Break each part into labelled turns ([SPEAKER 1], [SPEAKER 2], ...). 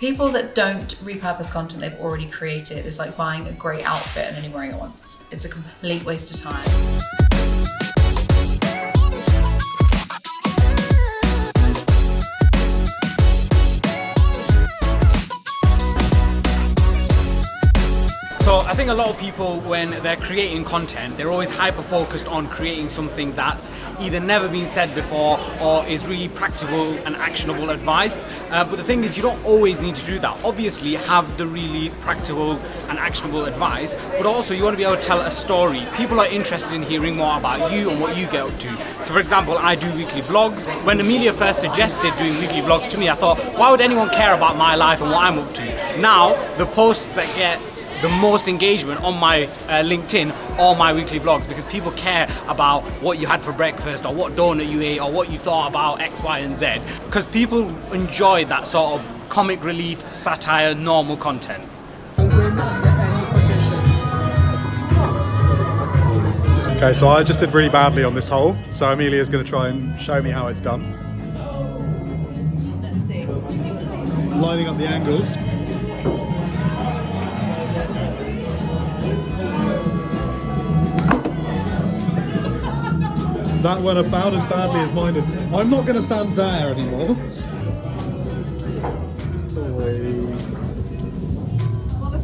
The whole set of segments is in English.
[SPEAKER 1] People that don't repurpose content they've already created is like buying a great outfit and only wearing it once. It's a complete waste of time.
[SPEAKER 2] So I think a lot of people, when they're creating content, they're always hyper-focused on creating something that's either never been said before or is really practical and actionable advice. But the thing is, you don't always need to do that. Obviously, have the really practical and actionable advice, but also you want to be able to tell a story. People are interested in hearing more about you and what you get up to. So for example, I do weekly vlogs. When Amelia first suggested doing weekly vlogs to me, I thought, why would anyone care about my life and what I'm up to? Now, the posts that get the most engagement on my LinkedIn or my weekly vlogs, because people care about what you had for breakfast or what donut you ate or what you thought about X, Y, and Z. Because people enjoy that sort of comic relief, satire, normal content.
[SPEAKER 3] Okay, so I just did really badly on this hole, so Amelia's going to try and show me how it's done.
[SPEAKER 1] Let's see.
[SPEAKER 3] Lining up the angles. That went about as badly as mine did. I'm not going to stand there anymore. 3.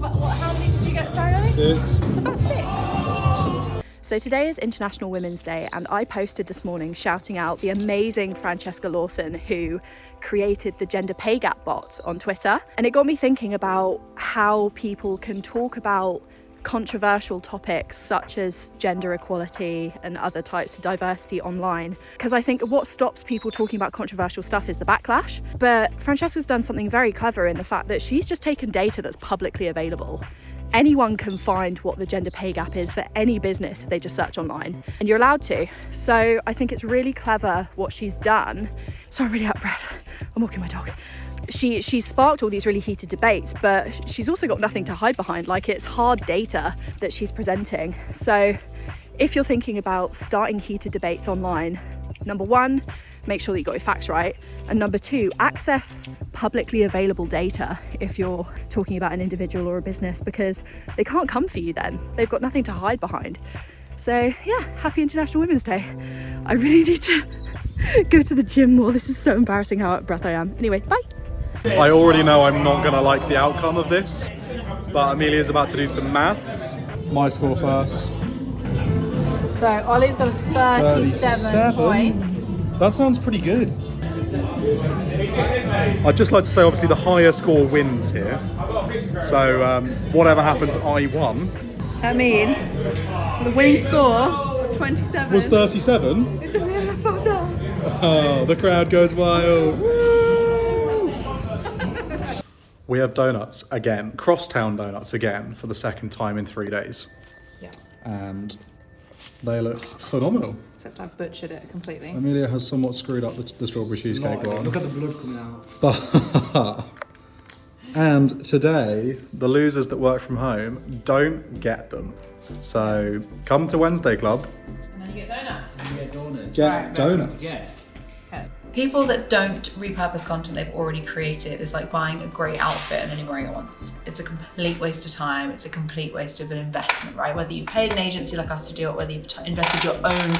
[SPEAKER 1] How many did you get, sorry?
[SPEAKER 3] 6.
[SPEAKER 1] Was that 6?
[SPEAKER 4] So today is International Women's Day, and I posted this morning shouting out the amazing Francesca Lawson who created the gender pay gap bot on Twitter. And it got me thinking about how people can talk about controversial topics such as gender equality and other types of diversity online, because I think what stops people talking about controversial stuff is the backlash. But Francesca's done something very clever in the fact that she's just taken data that's publicly available. Anyone can find what the gender pay gap is for any business if they just search online, and you're allowed to. So I think it's really clever what she's done. So I'm really out of breath. I'm walking my dog. She's sparked all these really heated debates, but she's also got nothing to hide behind. Like, it's hard data that she's presenting. So if you're thinking about starting heated debates online, number 1, make sure that you got your facts right. And number 2, access publicly available data if you're talking about an individual or a business, because they can't come for you then. They've got nothing to hide behind. So yeah, happy International Women's Day. I really need to go to the gym more. This is so embarrassing how out of breath I am. Anyway, bye.
[SPEAKER 3] I already know I'm not going to like the outcome of this, but Amelia's about to do some maths. My score first.
[SPEAKER 1] So Ollie's got 37 points.
[SPEAKER 3] That sounds pretty good. I'd just like to say, obviously, the higher score wins here. So whatever happens, I won.
[SPEAKER 1] That means the winning score of 27
[SPEAKER 3] Was 37?
[SPEAKER 1] It's Amelia Sordell.
[SPEAKER 3] Oh, the crowd goes wild. Woo! We have donuts again, crosstown donuts again, for the second time in 3 days.
[SPEAKER 1] Yeah.
[SPEAKER 3] And they look phenomenal.
[SPEAKER 1] Except I butchered it completely.
[SPEAKER 3] Amelia has somewhat screwed up the strawberry cheesecake one.
[SPEAKER 5] Look at the blood coming out.
[SPEAKER 3] But and today, the losers that work from home don't get them. So come to Wednesday Club.
[SPEAKER 1] And then you get donuts.
[SPEAKER 5] You get donuts.
[SPEAKER 3] Get donuts.
[SPEAKER 5] Yeah.
[SPEAKER 1] People that don't repurpose content they've already created is like buying a great outfit and only wearing it once. It's a complete waste of time. It's a complete waste of an investment, right? Whether you paid an agency like us to do it, whether you've invested your own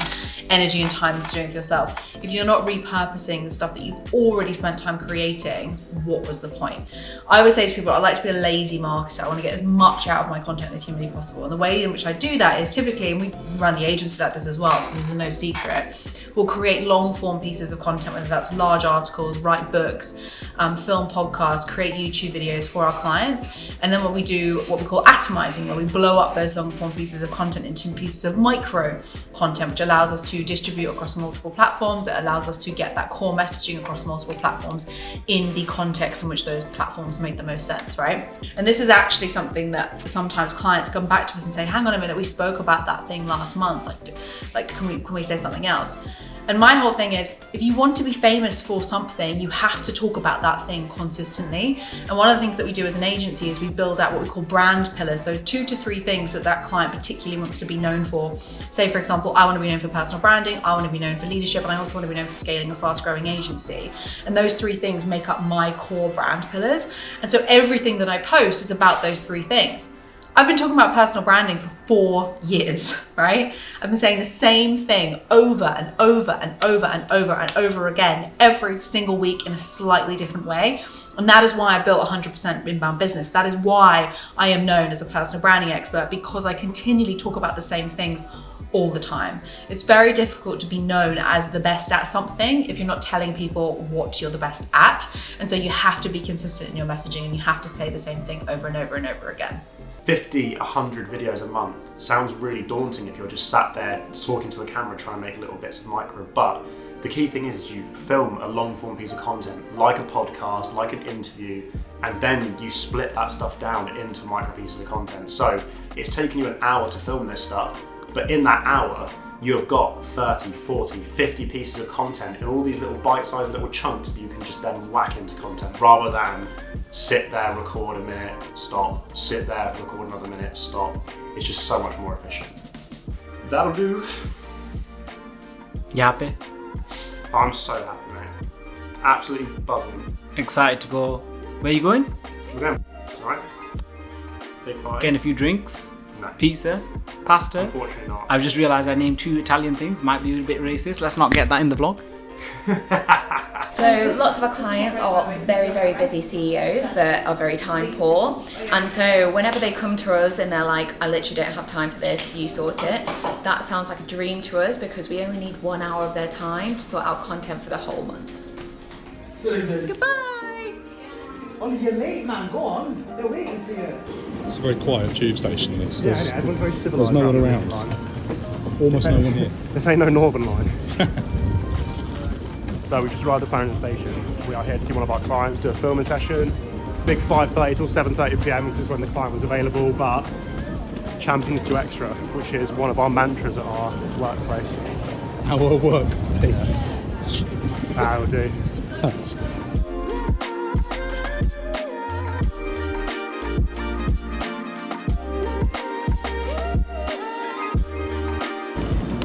[SPEAKER 1] energy and time into doing it for yourself. If you're not repurposing the stuff that you've already spent time creating, what was the point? I always say to people, I like to be a lazy marketer. I want to get as much out of my content as humanly possible. And the way in which I do that is typically, and we run the agency like this as well, so this is no secret, we'll create long form pieces of content, whether that's large articles, write books, film podcasts, create YouTube videos for our clients. And then we do what we call atomizing, where we blow up those long form pieces of content into pieces of micro content, which allows us to distribute across multiple platforms. It allows us to get that core messaging across multiple platforms in the context in which those platforms make the most sense, right? And this is actually something that sometimes clients come back to us and say, hang on a minute, we spoke about that thing last month. Like can we say something else? And my whole thing is, if you want to be famous for something, you have to talk about that thing consistently. And one of the things that we do as an agency is we build out what we call brand pillars. So 2 to 3 things that client particularly wants to be known for. Say, for example, I want to be known for personal branding, I want to be known for leadership, and I also want to be known for scaling a fast growing agency. And those 3 things make up my core brand pillars. And so everything that I post is about those 3 things. I've been talking about personal branding for 4 years, right? I've been saying the same thing over and over and over and over and over again every single week in a slightly different way. And that is why I built 100% inbound business. That is why I am known as a personal branding expert, because I continually talk about the same things all the time. It's very difficult to be known as the best at something if you're not telling people what you're the best at. And so you have to be consistent in your messaging, and you have to say the same thing over and over and over again.
[SPEAKER 5] 50, 100 videos a month sounds really daunting if you're just sat there talking to a camera trying to make little bits of micro, but the key thing is you film a long form piece of content, like a podcast, like an interview, and then you split that stuff down into micro pieces of content. So it's taken you an hour to film this stuff, but in that hour, you've got 30, 40, 50 pieces of content in all these little bite-sized little chunks that you can just then whack into content, rather than sit there, record a minute, stop, sit there, record another minute, stop. It's just so much more efficient. That'll do.
[SPEAKER 2] You happy?
[SPEAKER 5] I'm so happy, mate. Absolutely buzzing.
[SPEAKER 2] Excited to go. Where are you going?
[SPEAKER 5] We're going, alright? Big five.
[SPEAKER 2] Getting a few drinks,
[SPEAKER 5] No,
[SPEAKER 2] pizza, pasta.
[SPEAKER 5] unfortunately not.
[SPEAKER 2] I've just realised I named 2 Italian things. Might be a bit racist. Let's not get that in the vlog.
[SPEAKER 6] So lots of our clients are very, very busy CEOs that are very time poor, and so whenever they come to us and they're like, I literally don't have time for this, you sort it, that sounds like a dream to us, because we only need 1 hour of their time to sort out content for the whole month. Goodbye!
[SPEAKER 7] Oh, you're late, man. Go on. They're waiting for you.
[SPEAKER 3] It's a very quiet tube station. There's
[SPEAKER 5] everyone's very civilised.
[SPEAKER 3] no one around. Almost no one here.
[SPEAKER 5] This ain't no Northern Line. So we just arrived at Farringdon Station. We are here to see one of our clients do a filming session. Big 5:30 till 7:30 PM, which is when the client was available, but champions do extra, which is one of our mantras at our workplace.
[SPEAKER 3] Our workplace.
[SPEAKER 5] That'll do.
[SPEAKER 3] Thanks.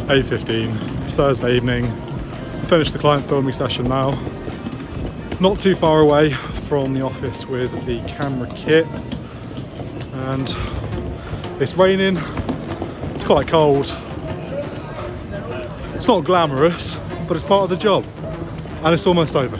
[SPEAKER 3] (8:15) Thursday evening. Finished the client filming session now. Not too far away from the office with the camera kit, and it's raining. It's quite cold. It's not glamorous, but it's part of the job, and it's almost over.